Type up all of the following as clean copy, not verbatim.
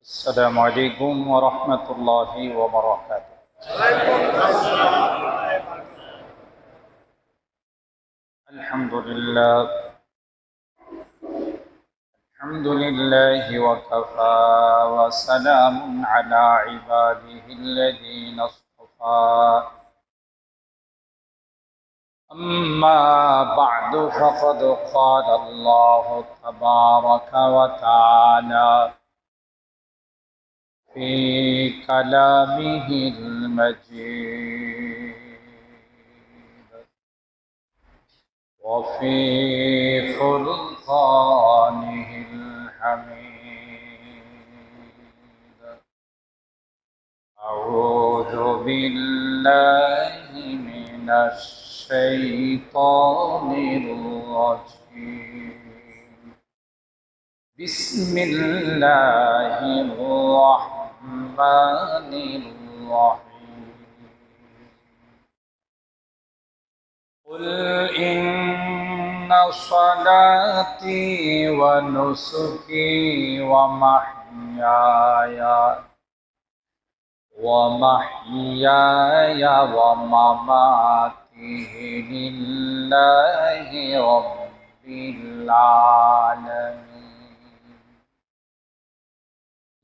السلام عليكم ورحمة الله وبركاته. الحمد لله وكفى وسلام على عباده الذين اصطفى. أما بعد فقد قال الله تبارك وتعالى في كلامه المجيد وفي فرقانه الحميد. أعوذ بالله من الشيطان الرجيم. بسم الله الرحمن الرحيم. قل إن صلاتي ونسكي ومحياي ومماتي لله رب العالمين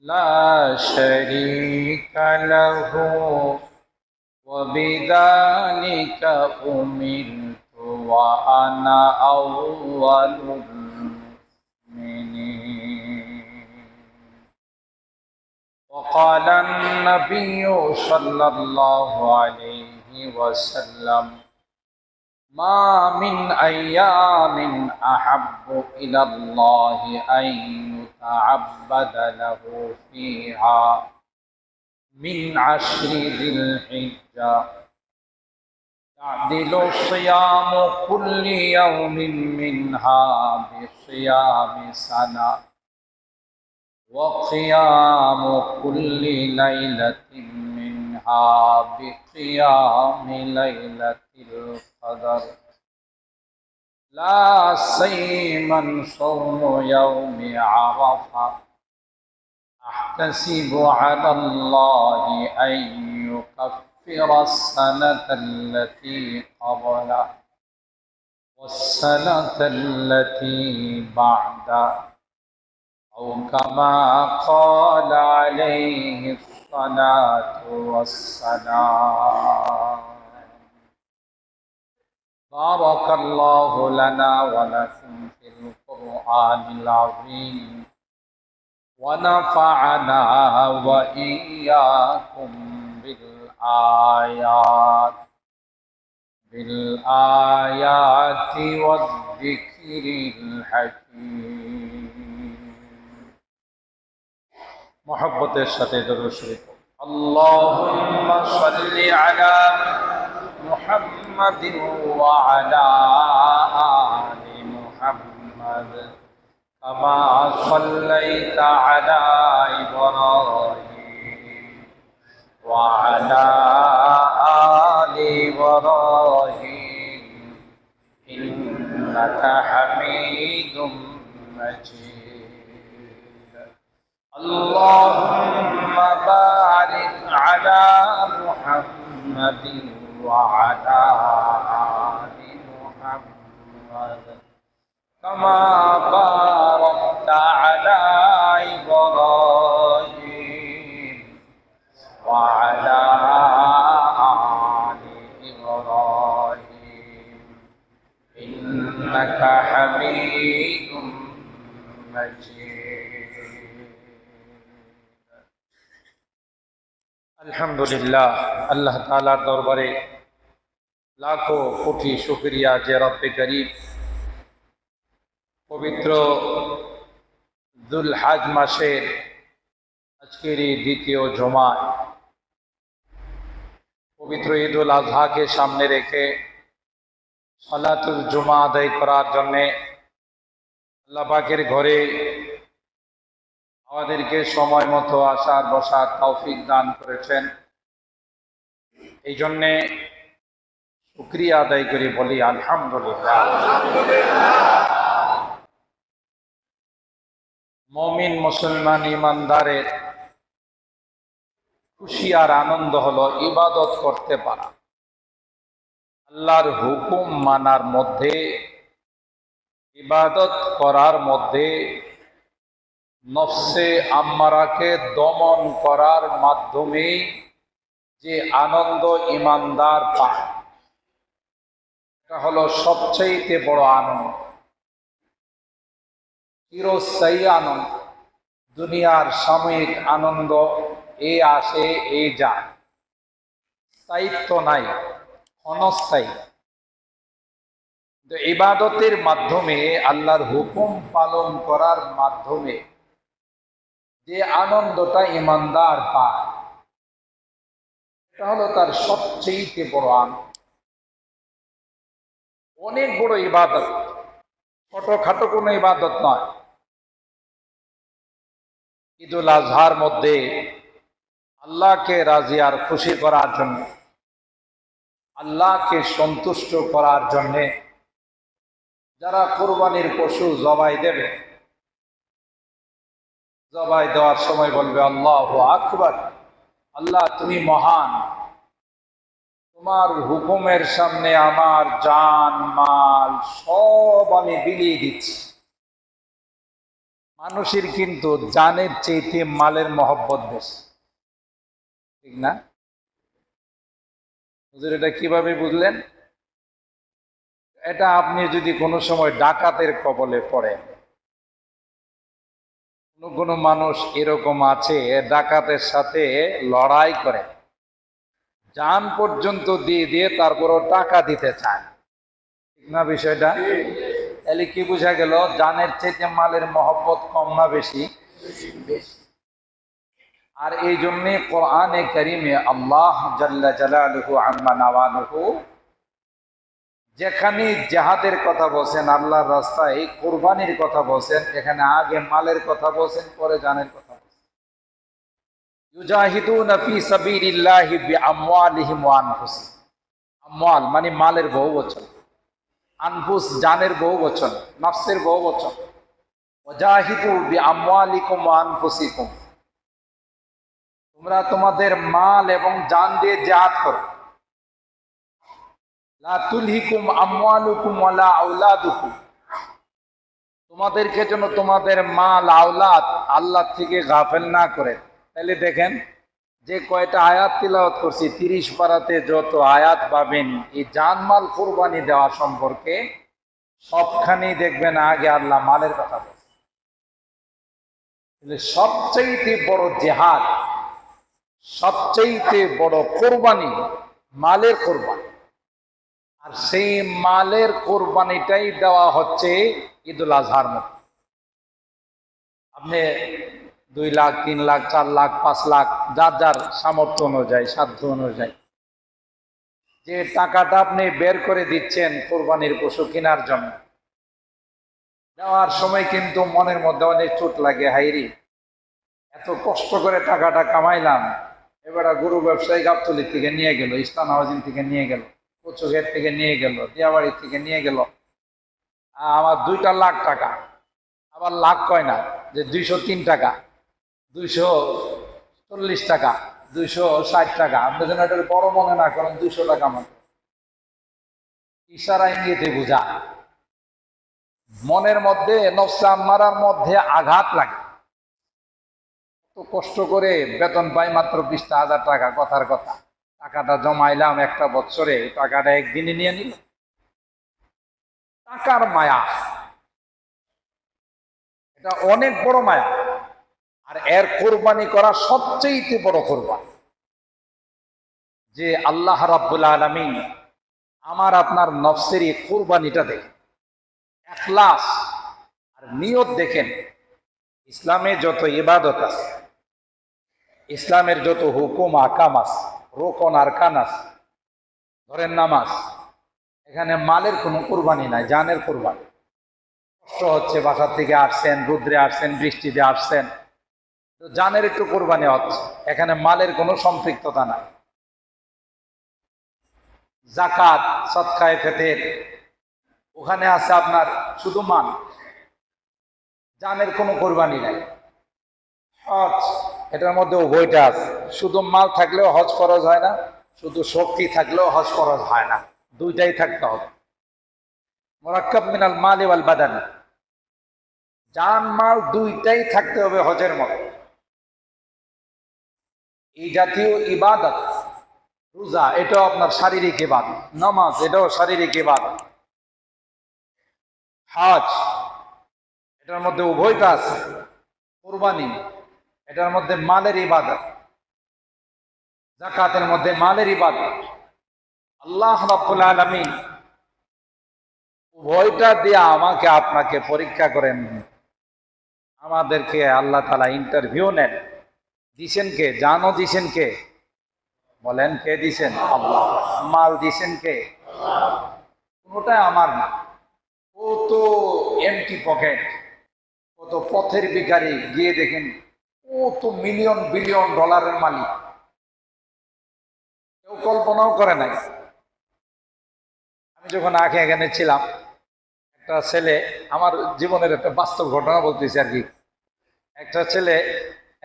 لا شريك له وبذلك أمرت وأنا أول المؤمنين. وقال النبي صلى الله عليه وسلم ما من أيام أحب إلى الله أن يتعبد له فيها من عشر ذي الحجة تعدل صيام كل يوم منها بصيام سنة وقيام كل ليلة منها بقيام ليلة القدر لا سيما صوم يوم عرفة أحتسب على الله أن يكفر السنة التي قبله والسنة التي بعده أو كما قال عليه الصلاة والسلام. بارك الله لنا ولكم في القرآن العظيم ونفعنا وإياكم بالآيات والذكر الحكيم. محبت الشتى درود شريف. اللهم صل على محمد وعلى آل محمد كما صليت على إبراهيم وعلى آل إبراهيم إنك حميد مجيد. اللهم بارك على محمد وعلى آل محمد كما باركت على إبراهيم وعلى آل إبراهيم إنك حميد مجيد. الحمد لله আল্লাহ তাআলার দরবারে লাখো কোটি শুকরিয়া যে রব্বে করিম পবিত্র যুলহজ মাসের আজকের এই দ্বিতীয় জুমা পবিত্র ঈদুল আজহাকে সামনে রেখে সালাতুল জুমা আদায় করার জন্য আল্লাহ পাকের ঘরে আমাদেরকে সময় মতো আসার বসার তৌফিক দান করেছেন। এই জন্যে শুকরিয়া আদায় করে বলি আলহামদুলিল্লাহ। মুমিন মুসলমান ইমানদারের খুশি আর আনন্দ হলো ইবাদত করতে পারা, আল্লাহর হুকুম মানার মধ্যে, ইবাদত করার মধ্যে নফসে আম্মারাকে দমন করার মাধ্যমে যে আনন্দ ইমানদার পায়, এটা হলো সবচেয়ে বড় আনন্দ, চিরস্থায়ী আনন্দ। দুনিয়ার সাময়িক আনন্দ এ আসে এ যায়, স্থায়িত্ব নাই, ক্ষণস্থায়ী। ইবাদতের মাধ্যমে, আল্লাহর হুকুম পালন করার মাধ্যমে যে আনন্দটা ইমানদার পায়, এটা হলো তার সবচেয়ে বড় আনন্দ। অনেক বড় ইবাদত, ছোটখাটো কোনো ইবাদত নয়। ঈদুল আজহার মধ্যে আল্লাহকে রাজি আর খুশি করার জন্য, আল্লাহকে সন্তুষ্ট করার জন্য যারা কোরবানির পশু জবাই দেবে, জবাই দেওয়ার সময় বলবে আল্লাহু আকবার, আল্লাহ তুমি মহান, তোমার হুকুমের সামনে আমার জান মাল সব আমি বিলিয়ে দিচ্ছি। মানুষের কিন্তু জানের চাইতে মালের মহব্বত বেশি, ঠিক না? হুজুর এটা কিভাবে বুঝলেন? এটা আপনি যদি কোনো সময় ডাকাতের কবলে পড়েন, কোনো মানুষ এরকম আছে ডাকাতের সাথে লড়াই করে, জান পর্যন্ত দিয়ে দিয়ে তারপরও টাকা দিতে চায়, ঠিক না বিষয়টা? তাহলে কি বোঝা গেল? জানের চাইতে মালের মহব্বত কম না বেশি? বেশি। আর এই জন্যে কোরআনে কারিমে আল্লাহ জাল্লা জালালুহু আম্মা নাওয়ালুহু যেখানে জিহাদের কথা বলছেন, আল্লাহর রাস্তায় কুরবানির কথা বলছেন, এখানে আগে মালের কথা বলছেন, পরে জানের কথা বলছেন। ইউজাহিদুনা ফি সাবিলিল্লাহি বিআমওয়ালিহিম ওয়া আনফুসিহিম। আমওয়াল মানে মালের বহুবচন, আনফুস জানের বহুবচন, নফসের বহুবচন। ওয়াজাহিদু বিআমওয়ালিকুম ওয়া আনফুসিকুম, তোমরা তোমাদের মাল এবং জান দিয়ে জিহাদ করো। লা তুলহিকুম আমওয়ালুকুম ওয়ালা আওলাদুকুম, তোমাদেরকে যেন তোমাদের মাল আওলাদ আল্লাহ থেকে গাফেল না করে। তাহলে দেখেন যে কয়টা আয়াত তিলাওয়াত করছি, 30 পারাতে যত আয়াত পাবেন এই জানমাল কুরবানি দেওয়া সম্পর্কে, সবখানেই দেখবেন আগে আল্লাহ মালের কথা বলছেন। সবচেয়ে বড় জিহাদ, সবচেয়ে বড় কোরবানি মালের কোরবানি, আর সেই মালের কোরবানিটাই দেওয়া হচ্ছে ঈদুল আজহার মধ্যে। আপনি 2 লাখ 3 লাখ 4 লাখ 5 লাখ যার যার সামর্থ্য অনুযায়ী, সাধ্য অনুযায়ী যে টাকাটা আপনি বের করে দিচ্ছেন কোরবানির পশু কেনার জন্য, দেওয়ার সময় কিন্তু মনের মধ্যে অনেক চোট লাগে, হাইরি এত কষ্ট করে টাকাটা কামাইলাম, এবার গরু ব্যবসায়ী গাবতলি থেকে নিয়ে গেল, ইসলাম হাউজিং থেকে নিয়ে গেল, কচুঘাট থেকে নিয়ে গেল, দিয়াবাড়ি থেকে নিয়ে গেল, আমার 2 লাখ টাকা, আবার লাখ কয় না যে 203 টাকা, 240 টাকা, 260 টাকা, আপনি যেন এটা বড় মনে না করেন, 200 টাকা মাত্র। ইশারা ইঙ্গিতে বুঝা, মনের মধ্যে নফসে আম্মারার মধ্যে আঘাত লাগে। তো কষ্ট করে বেতন পাই মাত্র 20,000 টাকা, কথার কথা, টাকাটা জমাইলাম একটা বছরে, টাকাটা একদিনে নিয়ে নিল। টাকার মায়া, এটা অনেক বড় মায়া, আর এর কোরবানি করা সবচেয়ে বড় কোরবানি। যে আল্লাহ রাব্বুল আলামিন আমার আপনার নফসের এই কোরবানিটা দেখেন, ইখলাস আর নিয়ত দেখেন। ইসলামে যত ইবাদত আছে, ইসলামের যত হুকুম আকাম আছে, রোকন আরকান আছে, ধরেন নামাজ, এখানে মালের কোনো কোরবানি নাই, জানের কোরবানি। কষ্ট হচ্ছে, বাসার থেকে আসছেন, রুদ্রে আসছেন, বৃষ্টিতে আসছেন, তো জানের একটু কোরবানি হচ্ছে, এখানে মালের কোনো সম্পৃক্ততা নাই। যাকাত, সদকায়ে ফিতর, ওখানে আছে আপনার শুধু মাল, জানের কোনো কোরবানি নাই। হজ, এটার মধ্যে উভয়টা আছে। শুধু মাল থাকলেও হজ ফরজ হয় না, শুধু শক্তি থাকলেও হজ ফরজ হয় না, দুইটাই থাকতে হবে। মুরাক্কাব মিনাল মালি ওয়াল বাদান, জান মাল দুইটাই থাকতে হবে হজের মতো। এই জাতীয় ইবাদত, রোজা এটাও আপনার শারীরিক ইবাদত, নামাজ এটাও শারীরিক ইবাদত, হজ এটার মধ্যে উভয়টা আছে, কুরবানি এটার মধ্যে মালের ইবাদত, যাকাতের মধ্যে মালের ইবাদত। আল্লাহ রাব্বুল আলামিন উভয়টা দিয়ে আমাকে আপনাকে পরীক্ষা করেন। আমাদেরকে আল্লাহ তাআলা ইন্টারভিউ নেন। দিছেন কে? জানো দিছেন কে? বলেন কে দিছেন? আল্লাহ। মাল দিছেন কে? কোনোটাই আমার না। কত এমটি পকেট, কত পথের ভিখারি গিয়ে দেখেন কত মিলিয়ন বিলিয়ন ডলারের মালিক, কেউ কল্পনাও করে নাই। আমি যখন আগে এখানে ছিলাম, একটা ছেলে, আমার জীবনের একটা বাস্তব ঘটনা বলতেছি আর কি। একটা ছেলে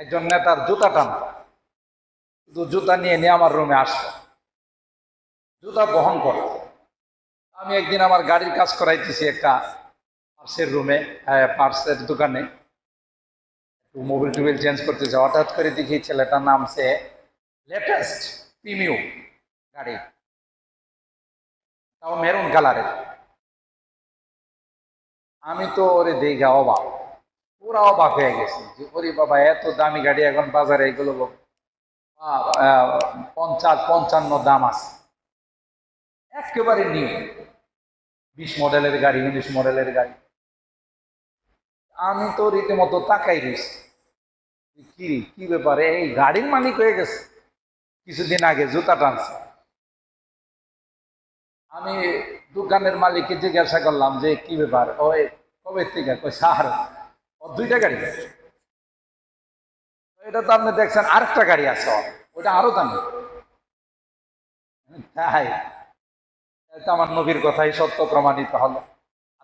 একজন নেতার জুতা টানত, শুধু জুতা নিয়ে নিয়ে আমার রুমে আসতো, জুতা বহন করে। আমি একদিন আমার গাড়ির কাজ করাইতেছি একটা পার্সের রুমে, পার্সের দোকানে, একটু মোবিল টোবিল চেঞ্জ করতেছে। হঠাৎ করে দেখি ছেলেটার নামছে লেটেস্ট প্রিমিউ গাড়ি, তাও মেরুন কালারের। আমি তো ওরে দেখা অবাক, পুরা অবাক হয়ে গেছি যে ওরে বাবা, এত দামি গাড়ি এখন বাজারে, এগুলো 50-55 দাম আছে, একেবারে নিউ, 20 মডেলের গাড়ি, 19 মডেলের গাড়ি। আমি তো রীতিমতো তাকাই রয়েছি, কি কি ব্যাপারে, এই গাড়ির মালিক হয়ে গেছে, কিছুদিন আগে জুতা টানছে। আমি দোকানের মালিককে জিজ্ঞাসা করলাম যে কি ব্যাপার, ওই কবে থেকে? কই স্যার ও দুইটা গাড়ি আছে। এটা তো আপনি দেখছেন আরেকটা গাড়ি আছে, ওটা আরো দামি। তাই এটা আমার নবীর কথাই সত্য প্রমাণিত হলো।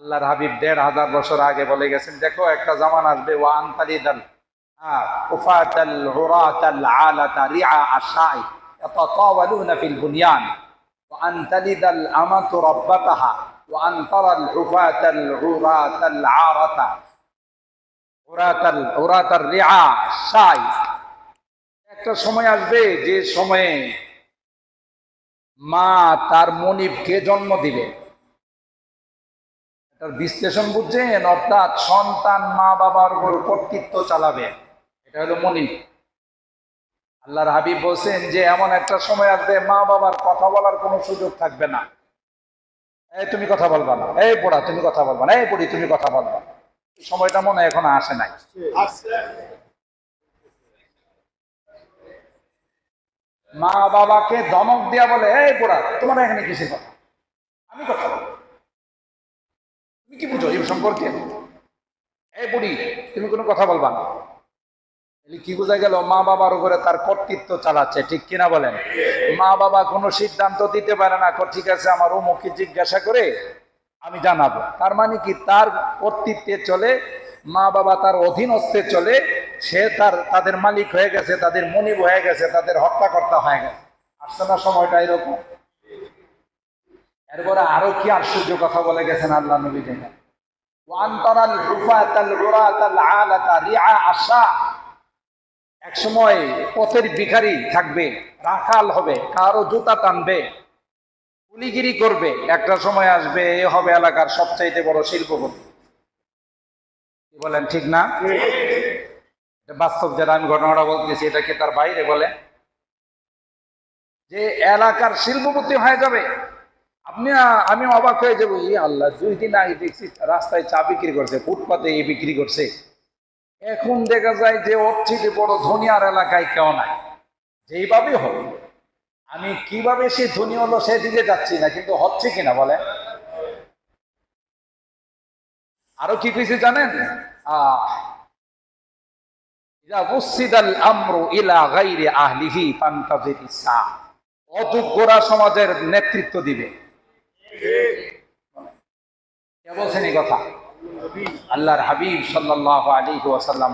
আল্লাহর হাবিব 1500 বছর আগে বলে গেছেন, দেখো একটা জামান আসবে, ওয়া আনতালিদাল উফাতাল উরাতাল আলাতা রিআ আশাই ইয়াতাতাওয়ালুনা ফিল বুনয়ান ওয়া আনতালিদাল আমাতু রাব্বাতাহা ওয়া আনতারাল উফাতাল উরাতাল আরাতা উরাতার রিআ আশাই। একটা সময় আসবে যে সময়ে মা তার মনিবকে জন্ম দিবে। এটার বিশ্লেষণ বুঝছেন? অর্থাৎ সন্তান মা বাবার উপর কর্তৃত্ব চালাবে, এটা হলো মনিব। আল্লাহর হাবিব বলছেন যে এমন একটা সময় আসবে মা বাবার কথা বলার কোনো সুযোগ থাকবে না। এই তুমি কথা বলবা না, এই পোড়া তুমি কথা বলবা না, এই বুড়ি তুমি কথা বলবা না। সময়টা মনে হয় এখনো আসে নাই। মা বাবাকে ধমক দিয়া বলে, এই পোড়া তোমার এখানে কিসের কথা, আমি কথা বলবো, তুমি কি বুঝো এই সম্পর্কে, এই বুড়ি তুমি কোনো কথা বলবা না। কি বোঝা গেল? মা বাবার উপরে তার কর্তৃত্ব চালাচ্ছে, ঠিক কিনা বলেন? মা বাবা কোনো সিদ্ধান্ত দিতে পারে না, ঠিক আছে আমার অমুককে জিজ্ঞাসা করে আমি জানাবো। তার মানে কি? তার কর্তৃত্বে চলে, মা বাবা তার অধীনস্থে চলে, সে তাদের মালিক হয়ে গেছে, তাদের মনিব হয়ে গেছে, তাদের হত্যাকর্তা হয়ে গেছে। আসছে না সময়টা এরকম? এরপরে আরো কি আশ্চর্য কথা বলে গেছেন আল্লাহ নবী, দেখেন, ওয়ান্তারাল রুফাতাল উরাতাল আলাতা রিআ আশা। এক সময় পথের ভিখারি থাকবে, রাখাল হবে, কারো জুতা টানবে, কুলিগিরি করবে। একটা সময় আসবে এ হবে এলাকার সবচাইতে বড় শিল্পপতি। কি বলেন, ঠিক না? বাস্তব যেটা আমি ঘটনাটা বলতেছি, এটা কি তার বাইরে বলে? যে এলাকার শিল্পপতি হয়ে যাবে। আমি অবাক হয়ে যাবো, ই আল্লাহ, 2 দিন আগে দেখছি রাস্তায় চা বিক্রি করছে, ফুটপাতে বিক্রি করছে। এখন দেখা যায় যে ওর থেকে বড় ধনী আর এলাকায় কেউ নাই। যেইভাবে হোক, আমি কিভাবে সে ধনী হলো সেদিকে যাচ্ছি না, কিন্তু হচ্ছে কিনা বলে। আরো কি কিছু জানেন? অযোগ্যরা সমাজের নেতৃত্ব দিবে। কে বলছেন এই কথা? আল্লাহর হাবিব সাল্লাল্লাহু আলাইহি ওয়াসাল্লাম।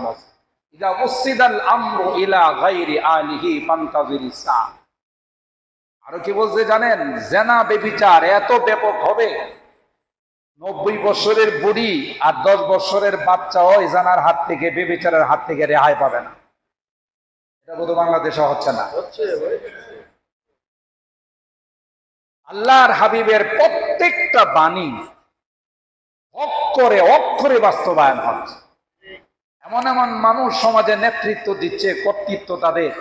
ইদা উসিদাল আমরু ইলা গায়রি আলিহি ফান্তাজিরিস সা। আরো কি বলছে জানেন? জেনা বেবিচার এত ব্যাপক হবে, 90 বছরের বুড়ি আর 10 বছরের বাচ্চাও এই জানার হাত থেকে, বেবিচারের হাত থেকে রেহাই পাবে না। এটা বোধ বাংলাদেশে হচ্ছে না? আল্লাহর হাবিবের প্রত্যেকটা বাণী অক্ষরে অক্ষরে বাস্তবায়ন হচ্ছে। এমন এমন মানুষ সমাজে নেতৃত্ব দিচ্ছে, কর্তৃত্ব তাদের,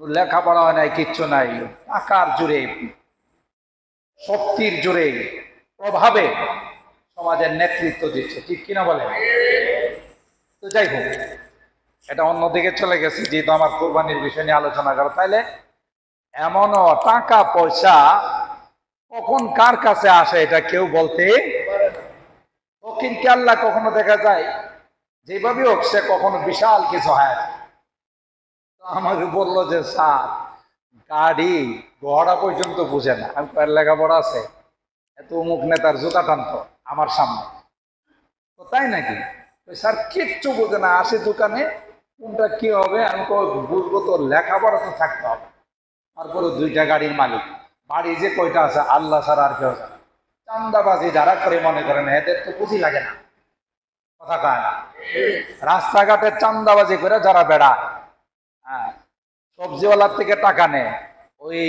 লেখাপড়া হয় নাই, কিচ্ছু নাই, টাকার জোরে, শক্তির জোরে, প্রভাবে সমাজের নেতৃত্ব দিচ্ছে। ঠিক কিনা বলেন? তো যাই হোক, এটা অন্যদিকে চলে গেছে, যেহেতু আমার কোরবানির বিষয় নিয়ে আলোচনা করো। তাইলে এমনও টাকা পয়সা কখন কার কাছে আসে এটা কেউ বলতে ফকিরকে আল্লাহ কখনো দেখা যায় যেভাবে হোক সে কখনো বিশাল কিছু হয়। আমাকে বললো যে স্যার গাড়ি ঘোড়া পর্যন্ত বুঝে না। আমি কয়ের লেখাপড়া আছে, এত অমুক নেতার জুতা টানতো আমার সামনে। তো তাই নাকি? স্যার কিচ্ছু বোঝে না, আসে দোকানে কোনটা কি হবে। আমি বুঝবো তো লেখাপড়া তো থাকতে হবে। তারপরে 2টা গাড়ির মালিক, বাড়ি যে কয়টা আছে আল্লাহ ছাড়া আর কেউ জানে। চান্দাবাজি যারা করে মনে করেন এদের তো পুঁজি লাগে না, কথা কয় না। রাস্তাঘাটে চান্দাবাজি করে যারা বেড়ায়, হ্যাঁ, সবজিওয়ালার থেকে টাকা নেয়, ওই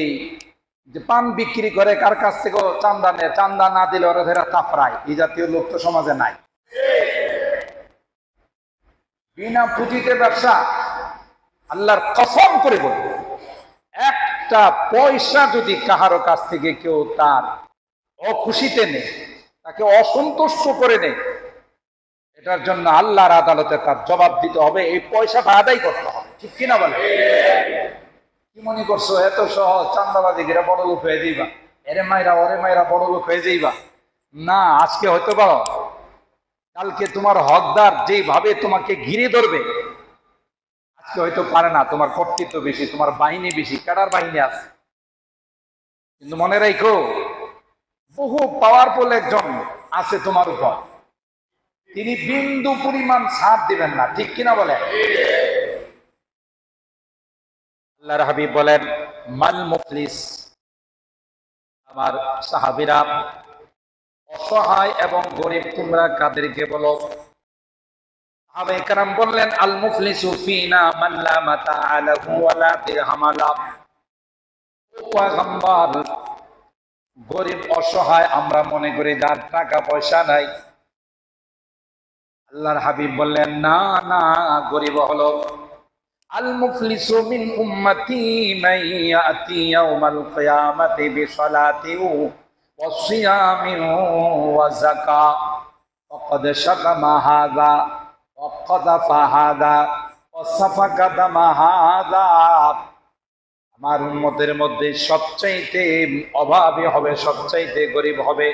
যে পান বিক্রি করে কার কাছ থেকে চান্দা নেয়, চান্দা না দিলে ওরা ধরে কাফরায়, এই জাতীয় লোক তো সমাজে নাই। বিনা পুঁজিতে ব্যবসা, আল্লাহর কসম করে বলবো, একটা পয়সা যদি কাহারো কাছ থেকে কেউ তার অখুশিতে নেই, তাকে অসন্তুষ্ট করে নেই, এটার জন্য আল্লাহর আদালতে তার জবাব দিতে হবে, এই পয়সাটা আদায় করতে হবে। ঠিক কিনা বলে? কি মনে করছো এত সহজ চান্দাবাজি গিরা বড় লোক হয়ে যাইবা, এরে মাইরা ওরে মাইরা বড় লোক হয়ে যাইবা? না, আজকে হয়তো পারো, কালকে তোমার হকদার যেভাবে তোমাকে ঘিরে ধরবে, আজকে হয়তো পারে না। তোমার কর্তৃত্ব বেশি, তোমার বাহিনী বেশি, কাটার বাহিনী আছে, কিন্তু মনে রাখো বহু পাওয়ারফুল একজন আছে তোমার উপর, তিনি বিন্দু পরিমাণ ছাড় দিবেন না। ঠিক কিনা বলে? আল্লাহর হাবিব বলেন মাল মুফলিস, আমার সাহাবীরা অসহায় এবং গরিব তোমরা কাদেরকে বলো? সাহাবায়ে কেরাম বললেন আল মুফলিসু ফিনা মান লা মাতাআ লাহু ওয়া লা দিরহাম লাহু। পয়গম্বর, গরিব অসহায় আমরা মনে করি যার টাকা পয়সা নাই। আল্লাহর হাবিব বললেন না না, গরিব হলো আল মুফলিসু মিন উম্মতি মান ইয়াতি ইয়াউমাল কিয়ামাতি বিসালাতি ওয়া সিয়ামি ওয়া যাকাত ফাকাদ শাকামা হাযা ওয়া কাযাফা হাযা ওয়া সাফাকা দামা হাযা। আমার উম্মতের মধ্যে সবচাইতে অভাবী হবে, সবচাইতে গরিব হবে,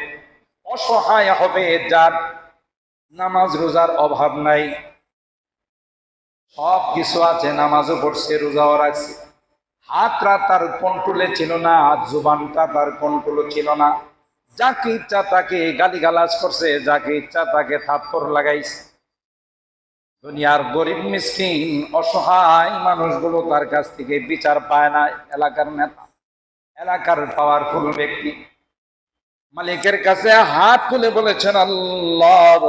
অসহায় হবে যার নামাজ রোজার অভাব নাই, সব কিছু আছে, নামাজও পড়ছে, রোজাও রাখছে, হাতটা তার কন্ট্রোলে ছিল না, জুবানটা তার কন্ট্রোলে ছিল না, যাকে ইচ্ছা তাকে গালিগালাজ করছে, যাকে ইচ্ছা তাকে থাপ্পড় লাগাইছে। দুনিয়ার গরিব মিসকিন অসহায় মানুষগুলো তার কাছ থেকে বিচার পায় না। এলাকার নেতা, এলাকার পাওয়ারফুল ব্যক্তি মালিকের কাছে হাত তুলে বলেছেন আল্লাহ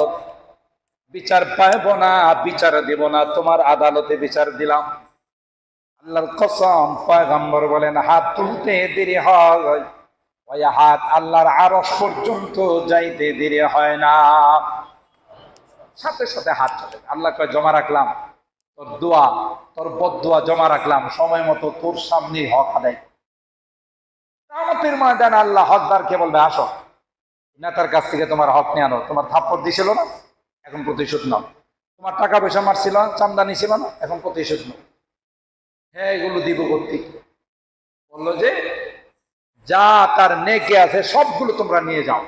বিচার পাইব না, বিচার দিব না, তোমার আদালতে বিচার দিলাম। আল্লাহর কসম, পয়গম্বর বলেন হাত তুলতে দেরি হয়, ওই হাত আল্লাহর আরশ পর্যন্ত যাইতে দেরি হয় না, সাথে সাথে হাত চলে। আল্লাহ কয় জমা রাখলাম তোর দোয়া, তোর বদদোয়া জমা রাখলাম, সময় মতো তোর সামনে হক আদায়। কিয়ামতের ময়দানে আল্লাহ হকদারকে বলবে আসো, নেতার কাছ থেকে তোমার হক নিয়ে আনো, তোমার থাপ্পড় দিছিল না, এখন প্রতিশোধ নাও, তোমার টাকা পয়সা মারছিল, চান্দা নিছিল না, এখন প্রতিশোধ নাও। হ্যাঁ, এগুলো দিব কর্তৃক বললো যে যা তার নেকে আছে সবগুলো তোমরা নিয়ে যাও।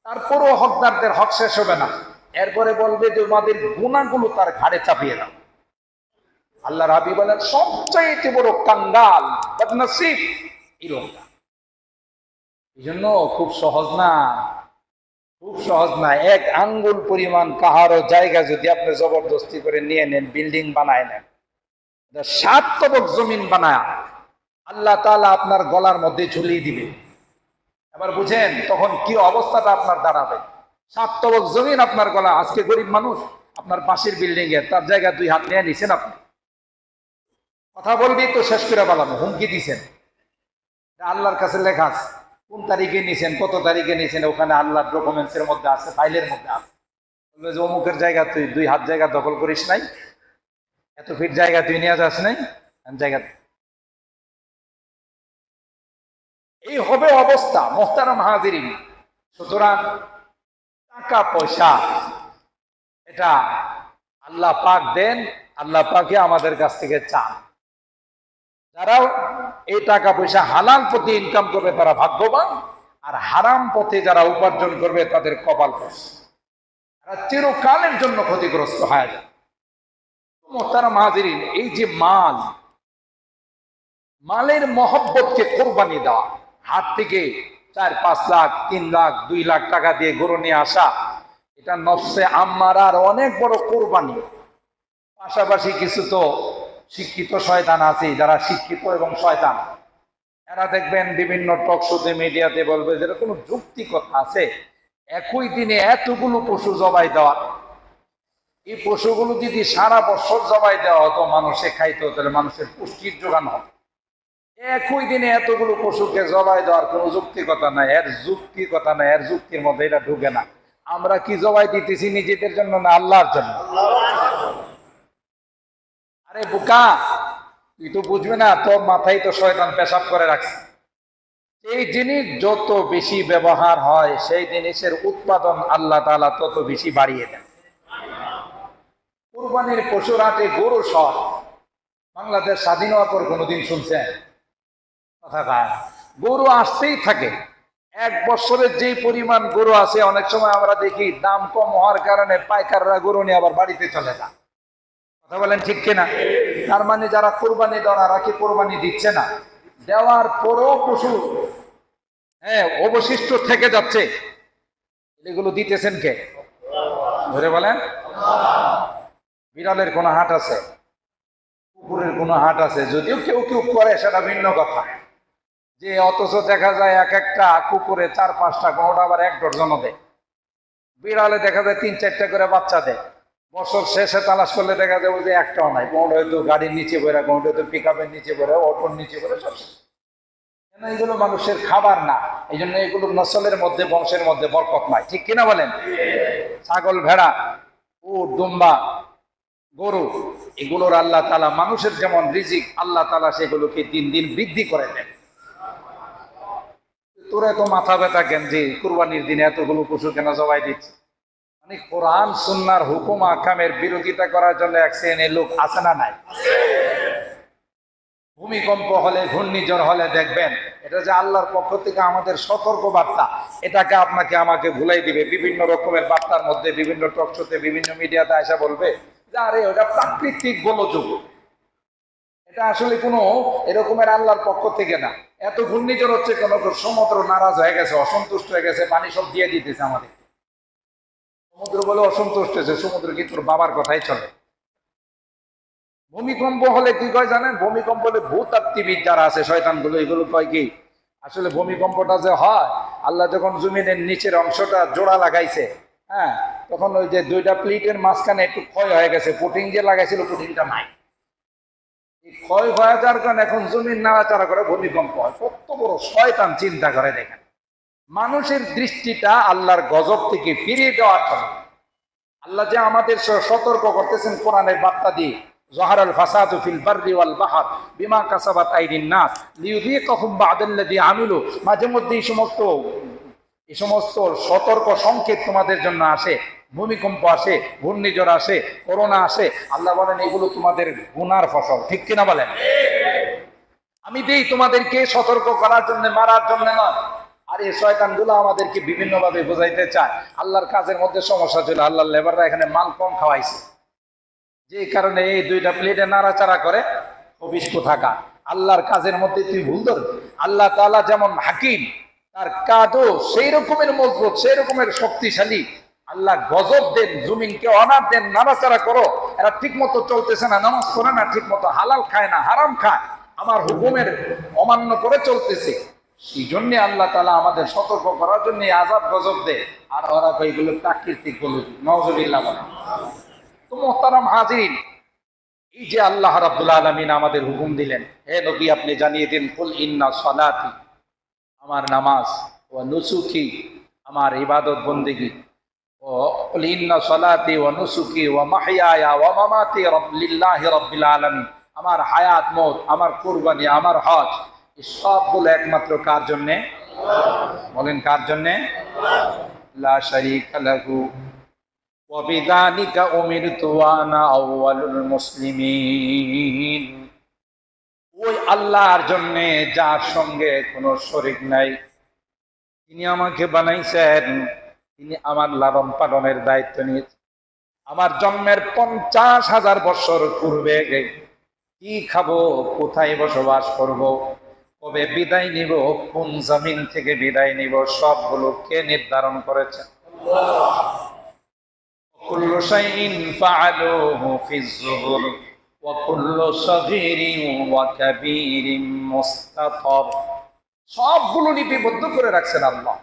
তারপরও হকদারদের হক শেষ হবে না, এরপরে বলবে যে তোমাদের গুনাহগুলো তার ঘাড়ে চাপিয়ে দাও। আল্লাহর হাবিব বলেন সবচাইতে বড় কাঙ্গাল বদনসিব এই লোকটা। এই জন্য খুব সহজ না, খুব সহজ না। এক আঙ্গুল পরিমাণ কাহারও জায়গা যদি আপনি জবরদস্তি করে নিয়ে নেন, বিল্ডিং বানায় নেন, 7 তবক জমিন বানায় আল্লাহ তাআলা আপনার গলার মধ্যে ঝুলিয়ে দিবে। এবার বুঝেন তখন কি অবস্থাটা আপনার দাঁড়াবে। 7 তবক জমিন আপনার গলা। আজকে গরিব মানুষ আপনার পাশের বিল্ডিং এ তার জায়গা 2 হাত নিয়ে নিছেন, আপনি কথা বলবি তো শেষ করে বলানো, হুমকি দিছেন। আল্লাহর কাছে লেখা আছে কোন তারিখে নিছেন, কত তারিখে নিছেন, ওখানে আল্লাহর ডকুমেন্টসের মধ্যে আছে, ফাইলের মধ্যে আছে। বলবে যে অমুকের জায়গা তুই 2 হাত জায়গা দখল করিস নাই, এত ফিট জায়গা তুই নিয়ে যাস নাই জায়গা। এই হবে অবস্থা মোহতারাম হাজিরিন। সুতরাং টাকা পয়সা এটা আল্লাহ পাক দেন, আল্লাহ পাকে আমাদের কাছ থেকে চান। যারাও এই টাকা পয়সা হালাল পথে ইনকাম করবে তারা ভাগ্যবান, আর হারাম পথে যারা উপার্জন করবে তাদের কপাল পড়ে, তারা চিরকালের জন্য ক্ষতিগ্রস্ত হয়ে যায়। মোহতারাম হাজিরিন, এই যে মালের মহব্বতকে কোরবানি দেওয়া, হাত থেকে 4-5 লাখ 3 লাখ 2 লাখ টাকা দিয়ে গরু নিয়ে আসা, এটা নফসে আম্মারার অনেক বড় কোরবানি। পাশাপাশি কিছু তো শিক্ষিত শয়তান আছে, যারা শিক্ষিত এবং শয়তান, এরা দেখবেন বিভিন্ন টক শোতে মিডিয়াতে বলবে যেটা কোনো যুক্তি কথা আছে, একই দিনে এতগুলো পশু জবাই দেওয়া, এই পশুগুলো যদি সারা বছর জবাই দেওয়া হতো মানুষে খাইতো, তাহলে মানুষের পুষ্টির যোগান হতো। একই দিনে এতগুলো পশুকে জবাই দেওয়ার কোনো যুক্তিকতা নাই, এর যুক্তিকতা নাই, এর যুক্তির মধ্যে এটা ঢুকে না। আমরা কি জবাই দিতেছি নিজেদের জন্য না আল্লাহর জন্য? আরে বোকা, তুই তো বুঝবে না, তোর মাথায় তো শয়তান পেশাব করে রাখছে। এই জিনিস যত বেশি ব্যবহার হয় সেই জিনিসের উৎপাদন আল্লাহ তাআলা তত বেশি বাড়িয়ে দেন। কুরবানির পশুর হাটে গরু সহ বাংলাদেশ স্বাধীন হওয়ার পর কোনোদিন শুনছেন? কথা কয় না। গরু আসতেই থাকে। 1 বছরের যেই পরিমাণ গরু আছে, অনেক সময় আমরা দেখি দাম কম হওয়ার কারণে পাইকাররা গরু নিয়ে আবার বাড়িতে চলে যায়। কথা বলেন ঠিক কিনা? তার মানে যারা কোরবানি দেওয়া রাখি কোরবানি দিচ্ছে না, দেওয়ার পরেও পশু অবশিষ্ট থেকে যাচ্ছে, এগুলো দিতেছেন কে? ধরে বলেন। বিড়ালের কোনো হাট আছে, কুকুরের কোনো হাট আছে, যদিও কেউ কেউ করে সেটা ভিন্ন কথা, যে অথচ দেখা যায় এক একটা কুকুরে 4-5টা, কোনোটা আবার 1 ডজনও দেয়। বিড়ালে দেখা যায় 3-4টা করে বাচ্চা দেয়। বছর শেষে তালাশ করলে দেখা যাবে যে একটাও নাই, কোনোটা হয়তো গাড়ির নিচে বেরা, কোনোটা হয়তো পিকআপের নিচে বেরা, অটোর নিচে বেরা, সব। কেন? এগুলো মানুষের খাবার না, এই জন্য এগুলো নসলের মধ্যে, বংশের মধ্যে বরকত নাই, ঠিক কিনা বলেন? ছাগল, ভেড়া, উট, দুম্বা, গরু, এগুলোর আল্লাহ তাআলা মানুষের যেমন রিজিক, আল্লাহ তাআলা সেগুলোকে দিন দিন বৃদ্ধি করে দেন। তোরা তো মাথা ব্যথা কেন যে কুরবানির দিনে এতগুলো পশু কেন জবাই দিচ্ছে? মানে কোরআন সুন্নাহর হুকুম আহকামের বিরোধিতা করার জন্য এক শ্রেণীর লোক আছে না নাই? ভূমিকম্প হলে, ঘূর্ণিঝড় হলে দেখবেন এটা যে আল্লাহর পক্ষ থেকে আমাদের সতর্ক বার্তা, এটাকে আপনাকে আমাকে ভুলাই দিবে। বিভিন্ন রকমের বার্তার মধ্যে, বিভিন্ন টক শোতে, বিভিন্ন মিডিয়াতে আসা বলবে যে আরে ওটা প্রাকৃতিক গোলযোগ, এটা আসলে কোনো এরকমের আল্লাহর পক্ষ থেকে না। এত ঘূর্ণিঝড় হচ্ছে কেন? সমুদ্র নারাজ হয়ে গেছে, অসন্তুষ্ট হয়ে গেছে, পানি সব দিয়ে দিতেছে আমাদের। সমুদ্র বলে অসন্তুষ্ট হয়েছে, সমুদ্র কি তোর বাবার কথাই চলে? ভূমিকম্প হলে কি কয় জানেন? ভূমিকম্প হলে ভূতাত্ত্বিক যারা আছে শয়তানগুলো, এগুলো কয় কি আসলে ভূমিকম্পটা যে হয়, আল্লাহ যখন জমিনের নিচের অংশটা জোড়া লাগাইছে, তখন ওই যে 2টা প্লেটের মাঝখানে একটু ক্ষয় হয়ে গেছে, পুটিং যে লাগাইছিল পুটিংটা নাই, ক্ষয় হয়ে যাওয়ার কারণে এখন জমির নাড়াচাড়া করে ভূমিকম্প হয়। কত বড় শয়তান, চিন্তা করে দেখেন। মানুষের দৃষ্টিটা আল্লাহর গজব থেকে ফিরিয়ে দেওয়ার জন্য আল্লাহ যে আমাদের সতর্ক করতেছেন কোরআনের বার্তা দিয়ে, যাহারাল ফাসাদু ফিল বাররি ওয়াল বাহর বিমা কাসাবাত আইদিন নাস লিইউযীকাহুম বা'দাল্লাযী আমিলু। মাঝে মধ্যে এই সমস্ত সতর্ক সংকেত তোমাদের জন্য আসে, ভূমিকম্প আসে, ঘূর্ণিঝড় আসে, করোনা আসে, আল্লাহ বলেন এগুলো তোমাদের গুনার ফসল, ঠিক কিনা বলেন? আমি দেই তোমাদেরকে সতর্ক করার জন্য, মারার জন্য নয়। আর এই শয়তানগুলো আমাদেরকে বিভিন্ন ভাবে বোঝাইতে চায় আল্লাহর কাজের মধ্যে সমস্যা ছিল, আল্লাহর লেবাররা এখানে মাল কম খাওয়াইছে, যে কারণে এই 2টা প্লেটে নাড়াচাড়া করে। অভিষ্ট থাকা আল্লাহর কাজের মধ্যে তুই ভুল ধরবি। আল্লাহ তাআলা যেমন হাকিম, তার কাঁধও সেই রকমের মজবুত, সেই রকমের শক্তিশালী। আল্লাহ গজব দেন, জমিনকে অনার দেন, নাড়াচাড়া করো, এরা ঠিক মতো চলতেছে না, নামাজ পড়ে না ঠিক মতো, হালাল খায় না, হারাম খায়, আমার হুকুমের অমান্য করে চলতেছে। সেই জন্য আল্লাহ তাআলা আমাদের সতর্ক করার জন্য আযাব গজব দেয়। আর ওরা এগুলো প্রাকৃতিক বলে, নাউযুবিল্লাহ বলে। তো মুহতারাম হাজিরিন, এই যে আল্লাহ রাব্বুল আলামিন আমাদের হুকুম দিলেন, হে নবী আপনি জানিয়ে দিন, কুল ইন্না সালাতি, আমার নামাজ, ও নুসুকি, আমার ইবাদত বন্দেগী, ও কুল ইন্না সালাতি ওয়া নুসুকি ওয়া মাহইয়ায়া ওয়া মামাতি লিল্লাহি রাব্বিল আলামিন, আমার হায়াত মত, আমার কুরবানি, আমার হজ, এই সবগুলো একমাত্র কার জন্য? বলেন কার জন্য? লা শারীকা লাহু ওয়া বিযালিকা উমিরতু ওয়া আনা আউয়ালুল মুসলিমিন। ওই আল্লাহর জন্য যার সঙ্গে কোনো শরীক নাই, তিনি আমাকে বানাইছেন, তিনি আমার লালন পালনের দায়িত্ব নিয়েছেন। আমার জন্মের 50,000 বছর পূর্বে কি খাবো, কোথায় বসবাস করব, কবে বিদায় নিব, কোন জমিন থেকে বিদায় নিব, সবগুলো কে নির্ধারণ করেছেন? কুল্লু শাইইন ফাআলুহু ফিজ যুবুর ওয়া কুল্লু সগীরিন ওয়া কাবীরিন মুস্তাতর। সবগুলো লিপিবদ্ধ করে রাখছেন আল্লাহ।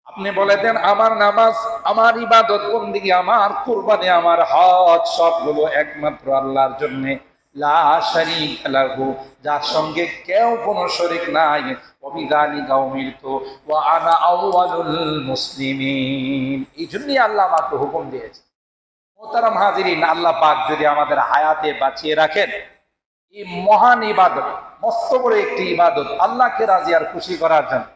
আপনি বলে দেন আমার নামাজ, আমার ইবাদত বন্দেগী, আমার কুরবানি, আমার হজ সবগুলো একমাত্র আল্লাহর জন্য, লা শারীকা লাহু, যার সঙ্গে কেউ কোনো শরীক নাই, ওয়া বিযালিকা উমিরতু ওয়া আনা আউয়ালুল মুসলিমিন। এই জন্যই আল্লাহ আমাকে হুকুম দিয়েছে। মুহতারাম হাজিরিন, আল্লাহ পাক যদি আমাদের হায়াতে বাঁচিয়ে রাখেন, এই মহান ইবাদত, মস্ত বড় একটি ইবাদত, আল্লাহকে রাজি আর খুশি করার জন্য,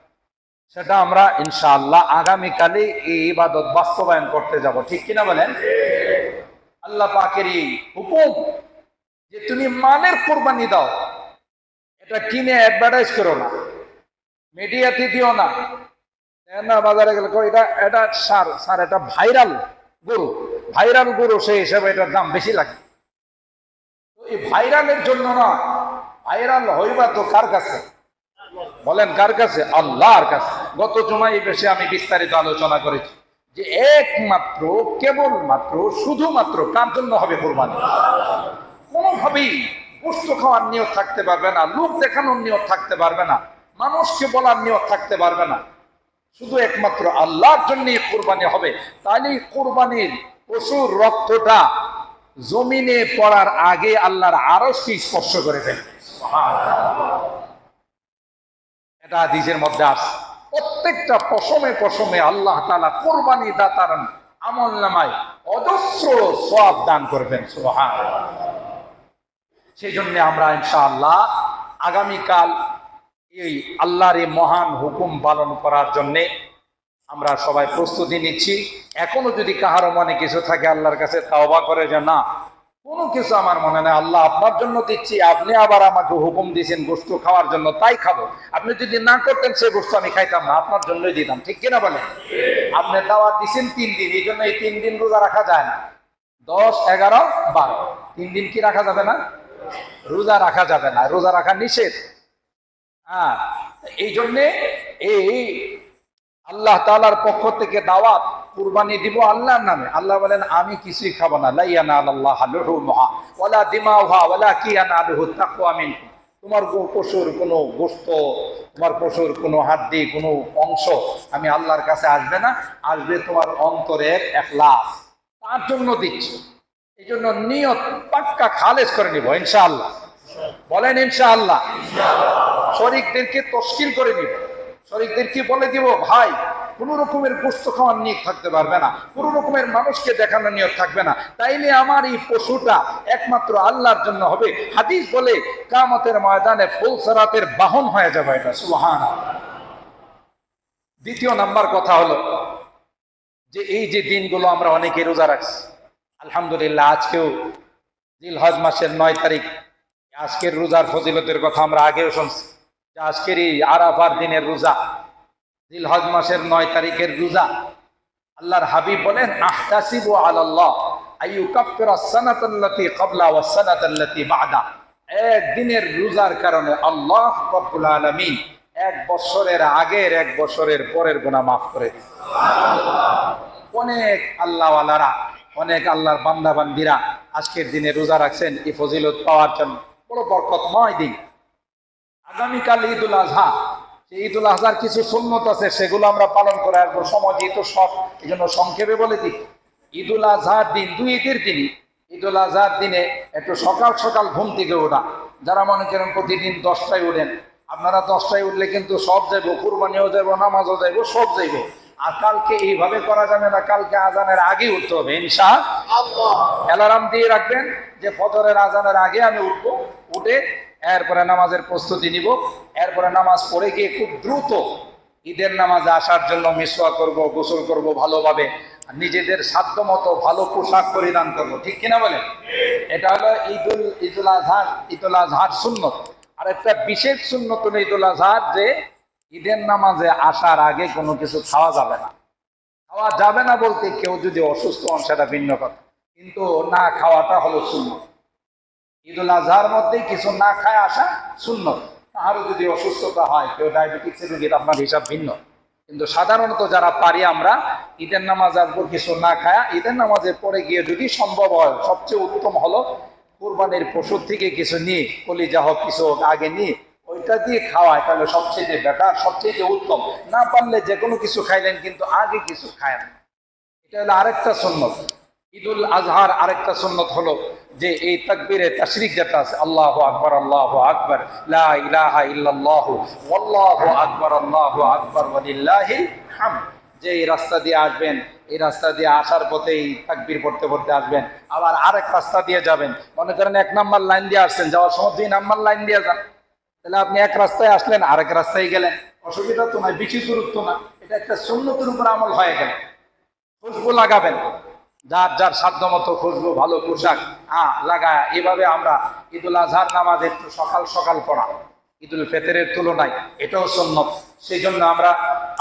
সেটা আমরা ইনশাআল্লাহ আগামীকালে এই ইবাদত বাস্তবায়ন করতে যাব, ঠিক কিনা বলেন? আল্লাহ পাকের এই হুকুম যে তুমি মালের কোরবানি দাও, এটা কিনে অ্যাডভার্টাইজ করো না, মিডিয়াতে দিও না, না বাজারে গেলে এটা এটা সার এটা ভাইরাল গরু, সেই হিসাবে এটার দাম বেশি লাগে। তো এই ভাইরালের জন্য না, ভাইরাল হইবা তো কার কাছে? বলেন কার কাছে? আল্লাহর কাছে। গত জুমায় বেশি আমি বিস্তারিত আলোচনা করেছি যে একমাত্র, কেবলমাত্র, শুধুমাত্র কার জন্য হবে কোরবানি? কোনোভাবেই গোশত খাওয়ার নিয়ত থাকতে পারবে না, লোক দেখানোর নিয়ত থাকতে পারবে না, মানুষকে বলার নিয়ত থাকতে পারবে না, শুধু একমাত্র আল্লাহর জন্য কোরবানি হবে। তাহলে কোরবানির পশুর রক্তটা জমিনে পড়ার আগে আল্লাহর আরশকে স্পর্শ করে ফেলবে। এটা হাদিসের মধ্যে আছে। প্রত্যেকটা পশমে পশমে আল্লাহ তাআলা কোরবানি দাতার আমলনামায় অজস্র সওয়াব দান করবেন। সুবহানাল্লাহ। সেই জন্য আমরা ইনশাআল্লাহ আগামীকাল এই আল্লাহর এই মহান হুকুম পালন করার জন্য আমরা সবাই প্রস্তুতি নিচ্ছি। এখনো যদি কাহারও মনে কিছু থাকে আল্লাহর কাছে তাওবা করে যে না, কোনো কিছু আমার মনে নেই, আল্লাহ আপনার জন্য দিচ্ছি, আপনি আবার আমাকে হুকুম দিয়েছেন গোশত খাওয়ার জন্য, তাই খাবো। আপনি যদি না করতেন সে গোশত আমি খাইতাম না, আপনার জন্যই দিতাম, ঠিক কিনা বলেন? আপনি দাওয়াত দিচ্ছেন 3 দিন, এই জন্য এই 3 দিন রোজা রাখা যায় না। 10, 11, 12 3 দিন কি রাখা যাবে না? রোজা রাখা যাবে না, রোজা রাখা নিষেধ। হ্যাঁ, এই জন্যে এই আল্লাহ তাআলার পক্ষ থেকে দাওয়াত, কুরবানি দিব আল্লাহর নামে। আল্লাহ বলেন আমি কিছুই খাবো না, লা ইয়ানালাল্লাহু লুহুমুহা ওয়ালা দিমাউহা ওয়ালাকিন ইয়ানালুহু তাকওয়া মিনকুম। তোমার পশুর কোনো গোশত, তোমার পশুর কোনো হাড্ডি, কোনো অংশ আমি আল্লাহর কাছে আসবে না, আসবে তোমার অন্তরের ইখলাস, তার জন্য দিচ্ছি। এই জন্য নিয়ত পাক্কা খালেস করে নিব ইনশাআল্লাহ। বলেন ইনশাআল্লাহ। শরীকদেরকে তশকিল করে নিব, শরীকদেরকে বলে দিব ভাই কোনো রকমের গোশত খাওয়ার নিয়ত থাকতে পারবে না, কোনো রকমের মানুষকে দেখানোর নিয়ত থাকবে না, তাইলে আমার এই পশুটা একমাত্র আল্লাহর জন্য হবে। হাদিস বলে কিয়ামতের ময়দানে ফুলসরাতের বাহন হয়ে যাবে এটা। সুবহানাল্লাহ। দ্বিতীয় নাম্বার কথা হলো যে এই যে দিনগুলো আমরা অনেকে রোজা রাখছি, আলহামদুলিল্লাহ আজকেও জিলহজ মাসের 9 তারিখ, আজকের রোজার ফজিলতের কথা আমরা আগেও শুনছি যে আজকের এই আরাফার দিনের রোজা, জিলহজ মাসের 9 তারিখের রোজা। আল্লাহর হাবিব বলেন আহতাসিবু আলাল্লাহ আইয়ুকাফিরা সানাতাল্লাতী ক্বাবলা ওয়াস সানাতাল্লাতী বা'দা। এক দিনের রোজার কারণে আল্লাহ রাব্বুল আলামিন এক বছরের আগের, এক বছরের পরের গুনাহ মাফ করে দিন। অনেক আল্লাহওয়ালারা, অনেক আল্লাহর বান্দা বান্দিরা আজকের দিনে রোজা রাখছেন এই ফজিলত পাওয়ার জন্য। বড় বরকতময় দিন। আগামীকাল ঈদুল আজহা। ঈদুল আজহার কিছু সুন্নত আছে, সেগুলো আমরা পালন করে আসবো। সময় যেহেতু সব, এই জন্য সংক্ষেপে বলে দিই। ঈদুল আজহার দিন, দুই ঈদের দিনই, ঈদুল আজহার দিনে একটু সকাল সকাল ঘুম থেকে ওঠা। যারা মনে করেন প্রতিদিন 10টায় উঠেন, আপনারা 10টায় উঠলে কিন্তু সব যাইব, কুরবানিও যাইব, নামাজও যাইব, সব যাইব। আর কালকে এইভাবে করা যাবে না, কালকে আজানের আগে উঠতে হবে ইনশাআল্লাহ। অ্যালার্ম দিয়ে রাখবেন যে ফজরের আজানের আগে আমি উঠবো, উঠে এরপরে নামাজের প্রস্তুতি নিব। এরপরে নামাজ পড়ে গিয়ে খুব দ্রুত ঈদের নামাজে আসার জন্য মিসওয়াক করব, গোসল করব ভালোভাবে, নিজেদের সাধ্য মতো ভালো পোশাক পরিধান করব। ঠিক কিনা বলেন? এটা হলো ঈদুল আজহার সুন্নত। আর একটা বিশেষ সুন্নত হলো ঈদুল আজহার, যে ঈদের নামাজে আসার আগে কোনো কিছু খাওয়া যাবে না। খাওয়া যাবে না বলতে কেউ যদি অসুস্থ হন সেটা ভিন্ন কথা, কিন্তু না খাওয়াটা হলো সুন্নত। ঈদুল আজহার মধ্যে কিছু না খায় আসা সুন্নত। আরো যদি অসুস্থতা হয়, কেউ ডায়াবেটিক্সের রোগীর, আপনার হিসাব ভিন্ন। কিন্তু সাধারণত যারা পারি আমরা ঈদের নামাজ আসবো কিছু না খায়া, ঈদের নামাজের পরে গিয়ে যদি সম্ভব হয়, সবচেয়ে উত্তম হলো কুরবানির পশুর থেকে কিছু নিয়ে, কলিজা হোক কিছু হোক আগে নিয়ে ওইটা দিয়ে খাওয়ায়, তাহলে সবচেয়ে বেটার, সবচেয়ে উত্তম। না পারলে যে কোনো কিছু খাইলেন, কিন্তু আগে কিছু খায় না। এটা হলো আরেকটা সুন্নত। ঈদুল আজহার আরেকটা সুন্নত হলো যে এই তাকবীরে তাশরিক যেটা আছে, আল্লাহু আকবার, আল্লাহু আকবার, লা ইলাহা ইল্লাল্লাহু, আল্লাহু আকবার, আল্লাহু আকবার, ওয়ালিল্লাহিল হামদ। যে এই রাস্তা দিয়ে আসবেন, এই রাস্তা দিয়ে আসার পথেই তাকবীর পড়তে পড়তে আসবেন। আবার আরেক রাস্তা দিয়ে যাবেন, মনে করেন 1 নাম্বার লাইন দিয়ে আসছেন, যাওয়ার সময় 2 নাম্বার লাইন দিয়ে যান। তাহলে আপনি এক রাস্তায় আসলেন, আরেক রাস্তায় গেলেন, অসুবিধা তো নাই, বেশি দূরত্ব না। এটা একটা সুন্নতের উপর আমল হয়ে গেল। খুশবু লাগাবেন, যার যার সাধ্য মতো খুশবু, ভালো পোশাক লাগায়। এভাবে আমরা ঈদুল আজহার নামাজ একটু সকাল সকাল পড়া, ঈদুল ফিতরের তুলনায় এটাও সুন্নত। সেই জন্য আমরা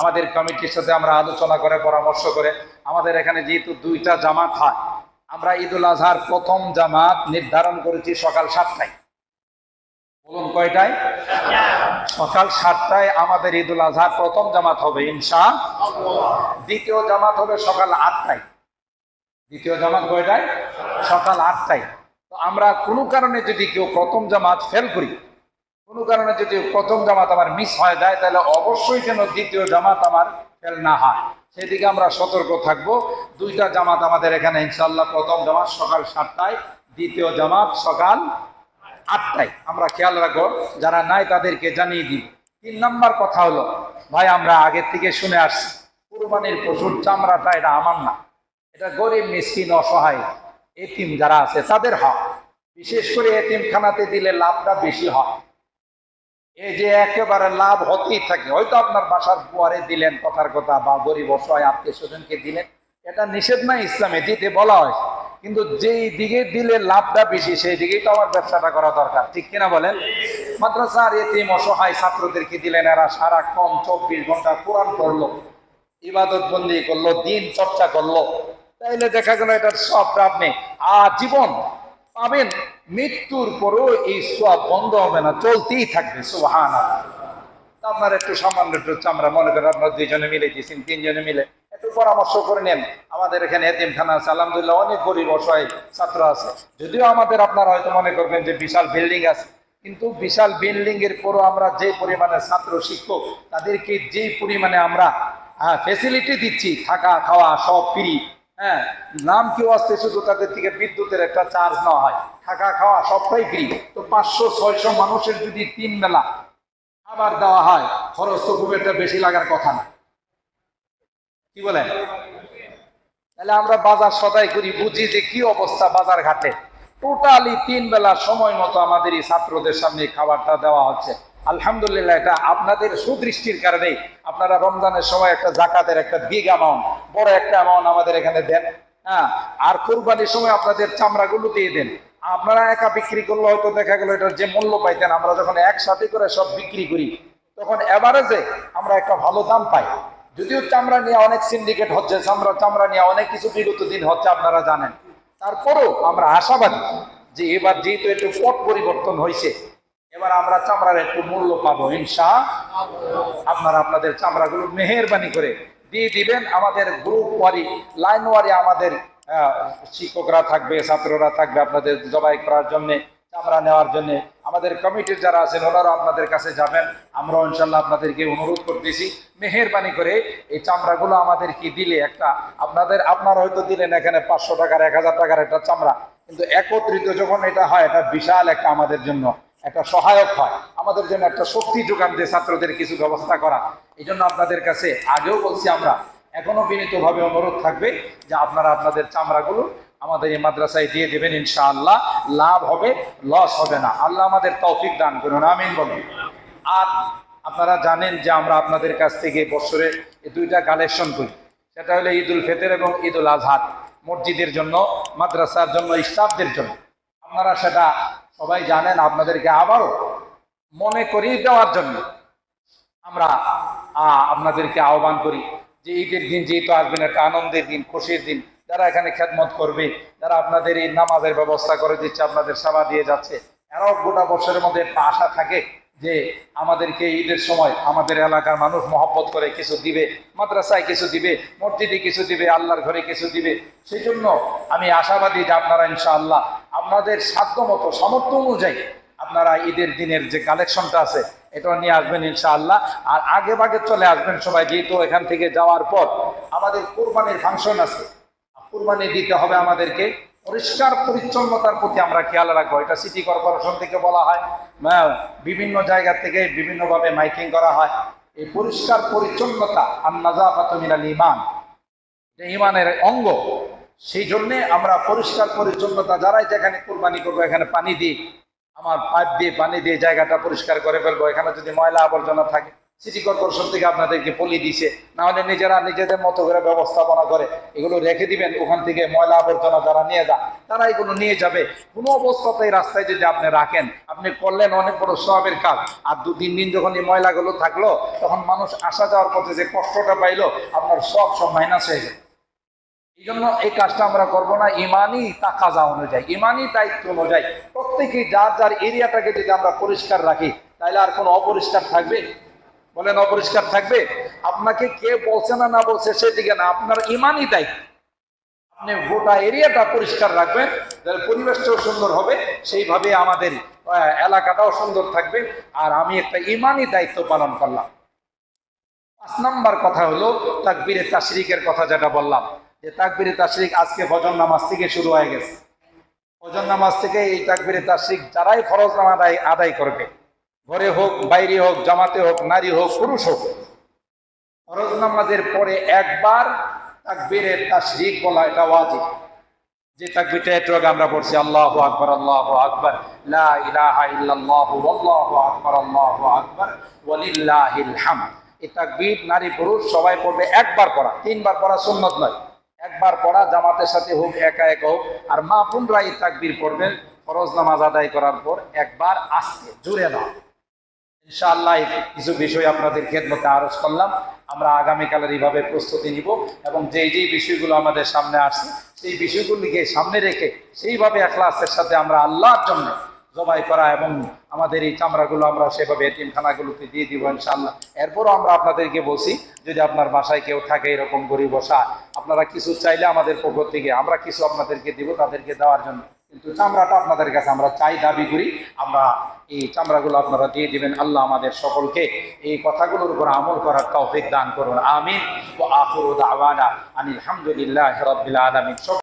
আমাদের কমিটির সাথে আমরা আলোচনা করে, পরামর্শ করে, আমাদের এখানে যেহেতু 2টা জামাত হয়, আমরা ঈদুল আজহার প্রথম জামাত নির্ধারণ করেছি সকাল 7টায়। বলুন কয়টায়? সকাল 7টায় আমাদের ঈদুল আজহার প্রথম জামাত হবে ইনশাআল্লাহ। দ্বিতীয় জামাত হবে সকাল 8টায়। দ্বিতীয় জামাত কয়টায়? সকাল 8টায়। তো আমরা কোনো কারণে যদি কেউ প্রথম জামাত ফেল করি, কোনো কারণে যদি প্রথম জামাত আমার মিস হয়ে যায়, তাহলে অবশ্যই যেন দ্বিতীয় জামাত আমার ফেল না হয়, সেদিকে আমরা সতর্ক থাকব। 2টা জামাত আমাদের এখানে ইনশাআল্লাহ। প্রথম জামাত সকাল 7টায়, দ্বিতীয় জামাত সকাল 8টায়। আমরা খেয়াল রাখবো, যারা নাই তাদেরকে জানিয়ে দিই। 3 নম্বর কথা হলো, ভাই আমরা আগের থেকে শুনে আসছি, কুরবানির পশুর চামড়াটা এটা আমার না, এটা গরিব মিসকিন অসহায় এতিম যারা আছে তাদের হক। বিশেষ করে এতিমখানাতে দিলে লাভটা বেশি হয়। এই যে একেবারে লাভ হতেই থাকে, হয়তো আপনার বাসার বুয়ারে দিলেন কথার কথা, বা গরিব অসহায় আত্মীয় স্বজনকে দিলেন, এটা নিষেধ নাই, ইসলামে দিতে বলা হয়। কিন্তু যেই দিকে দিলে লাভটা বেশি, সেই দিকেই তো আমার ব্যবসাটা করা দরকার। ঠিক কিনা বলেন? মাদ্রাসার এতিম অসহায় ছাত্রদেরকে দিলেন, এরা সারাক্ষণ 24 ঘন্টা কোরআন পড়লো, ইবাদত বন্দি করলো, দিন চর্চা করলো, তাইলে দেখা গেল এটার সবটা আপনি আজীবন পাবেন। মৃত্যুর পরও এই সব বন্ধ হবে না, চলতেই থাকবে। সুবহানাল্লাহ। আপনার একটু সামান্য একটু চামড়া, মনে করেন আপনার 2 জনে মিলে দিয়েছেন, 3 জনে মিলে একটু পরামর্শ করে নেন। আমাদের এখানে এতিমখানা আছে, আলহামদুলিল্লাহ অনেক গরিব অসহায় ছাত্র আছে। যদিও আমাদের, আপনারা হয়তো মনে করবেন যে বিশাল বিল্ডিং আছে, কিন্তু বিশাল বিল্ডিং এর পরও আমরা যে পরিমাণে ছাত্র শিক্ষক, তাদেরকে যে পরিমাণে আমরা ফেসিলিটি দিচ্ছি, থাকা খাওয়া সব ফ্রি। হ্যাঁ, নাম কেউ আসছে, শুধু তাদের থেকে বিদ্যুতের একটা চার্জ নেওয়া হয়, থাকা খাওয়া সবটাই ফ্রি। তো 500-600 মানুষের যদি 3 বেলা খাবার দেওয়া হয়, খরচ তো খুব একটা বেশি লাগার কথা না। কি বলেন? তাহলে আমরা বাজার সদাই করি, বুঝি যে কি অবস্থা বাজার ঘাটে। টোটালি 3 বেলা সময় মতো আমাদের এই ছাত্রদের সামনে খাবারটা দেওয়া হচ্ছে। আলহামদুলিল্লাহ, এটা আপনাদের সুদৃষ্টির কারণেই আপনারা রমজানের সময় একটা জাকাতের একটা বিগ অ্যামাউন্ট, বড় একটা অ্যামাউন্ট আমাদের এখানে দেন। হ্যাঁ, আর কুরবানির সময় আপনাদের চামড়াগুলো দিয়ে দেন। আপনারা একা বিক্রি করলে হয়তো দেখা গেল এটার যে মূল্য পাইতেন, আমরা যখন একসাথে করে সব বিক্রি করি, তখন এভারেজে আমরা একটা ভালো দাম পাই। যদিও চামড়া নিয়ে অনেক সিন্ডিকেট হচ্ছে, চামড়া নিয়ে অনেক কিছু বিগত দিন হচ্ছে, আপনারা জানেন। তারপরেও আমরা আশাবাদী যে এবার যেহেতু একটু পট পরিবর্তন হয়েছে, এবার আমরা চামড়ার একটু মূল্য পাবো ইনশাআল্লাহ। আপনারা আপনাদের চামড়াগুলো মেহেরবানি করে দিয়ে দিবেন। আমাদের গ্রুপ ওয়ারি, লাইন ওয়ারি আমাদের শিক্ষকরা থাকবে, ছাত্ররা থাকবে আপনাদের জবাই করার জন্য, চামড়া নেওয়ার জন্য। আমাদের কমিটির যারা আছেন ওনারা আপনাদের কাছে যাবেন। আমরাও ইনশাল্লাহ আপনাদেরকে অনুরোধ করতেছি মেহেরবানি করে এই চামড়াগুলো আমাদেরকে দিলে একটা আপনারা হয়তো দিলেন এখানে 500 টাকার 1000 টাকার একটা চামড়া, কিন্তু একত্রিত যখন এটা হয় এটা বিশাল একটা আমাদের জন্য একটা সহায়ক হয়, আমাদের জন্য একটা শক্তি যোগান দিয়ে ছাত্রদের কিছু ব্যবস্থা করা। এই জন্য আপনাদের কাছে আগেও বলছি, আমরা এখনো বিনীতভাবে অনুরোধ থাকবে যে আপনারা আপনাদের চামড়াগুলো আমাদের এই মাদ্রাসায় দিয়ে দেবেন। ইনশাআল্লাহ লাভ হবে, লস হবে না। আল্লাহ আমাদের তৌফিক দান করুন, আমিন বলুন। আর আপনারা জানেন যে আমরা আপনাদের কাছ থেকে বছরে দুইটা কালেকশন করি, সেটা হলো ঈদ উল ফিতর এবং ঈদ উল আজহা, মসজিদের জন্য, মাদ্রাসার জন্য, স্টাফদের জন্য। আপনারা সেটা সবাই জানেন। আপনাদেরকে আবারও মনে করিয়ে দেওয়ার জন্য আমরা আপনাদেরকে আহ্বান করি যে ঈদের দিন যেহেতু আসবেন, একটা আনন্দের দিন, খুশির দিন। যারা এখানে খেদমত করবে, যারা আপনাদের এই নামাজের ব্যবস্থা করে দিচ্ছে, আপনাদের সেবা দিয়ে যাচ্ছে, এরাও গোটা বছরের মধ্যে একটা আশা থাকে যে আমাদেরকে ঈদের সময় আমাদের এলাকার মানুষ মহব্বত করে কিছু দিবে, মাদ্রাসায় কিছু দিবে, মসজিদে কিছু দিবে, আল্লাহর ঘরে কিছু দিবে। সেই জন্য আমি আশাবাদী যে আপনারা ইনশাআল্লাহ আপনাদের সাধ্য মতো, সামর্থ্য অনুযায়ী আপনারা ঈদের দিনের যে কালেকশনটা আছে এটা নিয়ে আসবেন ইনশাআল্লাহ। আর আগে ভাগে চলে আসবেন সবাই, যেহেতু এখান থেকে যাওয়ার পর আমাদের কুরবানির ফাংশন আছে, কুরবানি দিতে হবে আমাদেরকে। পরিষ্কার পরিচ্ছন্নতার প্রতি আমরা খেয়াল রাখবো। এটা সিটি কর্পোরেশন থেকে বলা হয়, বিভিন্ন জায়গা থেকে বিভিন্নভাবে মাইকিং করা হয়। এই পরিষ্কার পরিচ্ছন্নতা আন-নাযাফাতু মিনাল ঈমান, যে ঈমানের অঙ্গ। সেই জন্যে আমরা পরিষ্কার পরিচ্ছন্নতা, যারাই যেখানে কুরবানি করবো এখানে পানি দিই, আমার পাইপ দিয়ে পানি দিয়ে জায়গাটা পরিষ্কার করে ফেলবো। এখানে যদি ময়লা আবর্জনা থাকে, সিটি কর্পোরেশন থেকে আপনাদেরকে পলি দিছে, না হলে নিজেরা নিজেদের মতো করে ব্যবস্থাপনা করে এগুলো রেখে দিবেন। ওখান থেকে ময়লা আবর্জনা যারা নিয়ে যায় তারা এগুলো নিয়ে যাবে। কোনো অবস্থাতেই রাস্তায় যদি আপনি রাখেন, আপনি করলেন অনেক বড় সওয়াবের কাজ। আর 2-3 দিন যখন এই ময়লাগুলো থাকলো, তখন মানুষ আসা যাওয়ার পথে যে কষ্টটা পাইলো, আপনার সব মাইনাস হয়ে যায়। এই জন্য এই কাজটা আমরা করবো না। ইমানি তাকাজা অনুযায়ী, ইমানি দায়িত্ব অনুযায়ী প্রত্যেকেই যার যার এরিয়াটাকে যদি আমরা পরিষ্কার রাখি, তাহলে আর কোনো অপরিষ্কার থাকবে? বলেন, অপরিষ্কার থাকবে? আপনাকে কে বলছে না না বলছে সেদিকে না, আপনার ইমানি দায়িত্ব। আপনি গোটা এরিয়াটা পরিষ্কার রাখবেন, তাহলে পরিবেশটাও সুন্দর হবে, সেইভাবে আমাদের এলাকাটাও সুন্দর থাকবে। আর আমি একটা ইমানি দায়িত্ব পালন করলাম। 5 নাম্বার কথা হলো তাকবীরে তাশরিকের কথা, যেটা বললাম যে তাকবীরে তাশরিক আজকে ফজর নামাজ থেকে শুরু হয়ে গেছে। ফজর নামাজ থেকে এই তাকবীরে তাশরিক যারাই ফরজ নামাজ আদায় করবে, ঘরে হোক, বাইরে হোক, জামাতে হোক, নারী হোক, পুরুষ হোক, ফরজ নামাজের পরে একবার তাকবীরে তাশরিক বলা এটা ওয়াজিব। যে তাকবীরটা একটু আগে আমরা পড়ছি, আল্লাহু আকবার, আল্লাহু আকবার, লা ইলাহা ইল্লাল্লাহু আল্লাহু আকবার, আল্লাহু আকবার, ওয়ালিল্লাহিল হামদ। এই তাকবীর নারী পুরুষ সবাই পড়বে। একবার পড়া, 3 বার পড়া সুন্নত নয়। একবার পড়া, জামাতের সাথে হোক, একা একা হোক। আর মা বোনরা এই তাকবীর পড়বেন ফরজ নামাজ আদায় করার পর একবার আস্তে জোরে না। ইনশাআল্লাহ কিছু বিষয় আপনাদের খেদমতে আরজ করলাম। আমরা আগামীকালের এইভাবে প্রস্তুতি নিব এবং যেই বিষয়গুলো আমাদের সামনে আসছে সেই বিষয়গুলিকে সামনে রেখে সেইভাবে ইখলাসের সাথে আমরা আল্লাহর জন্য জবাই করা এবং আমাদের এই চামড়াগুলো আমরা সেভাবে এতিমখানাগুলোতে দিয়ে দিব ইনশাআল্লাহ। এরপরও আমরা আপনাদেরকে বলছি, যদি আপনার বাসায় কেউ থাকে এরকম গরিব বসা, আপনারা কিছু চাইলে আমাদের পক্ষ থেকে আমরা কিছু আপনাদেরকে দিব, তাদেরকে দেওয়ার জন্য। কিন্তু চামড়াটা আপনাদের কাছে আমরা চাই, দাবি করি, আমরা এই চামড়াগুলো আপনারা দিয়ে দিবেন। আল্লাহ আমাদের সকলকে এই কথাগুলোর উপর আমল করার তৌফিক দান করুন, আমিন। ওয়া আখিরু দাওয়ানা আনিল হামদুলিল্লাহি রাব্বিল আলামিন।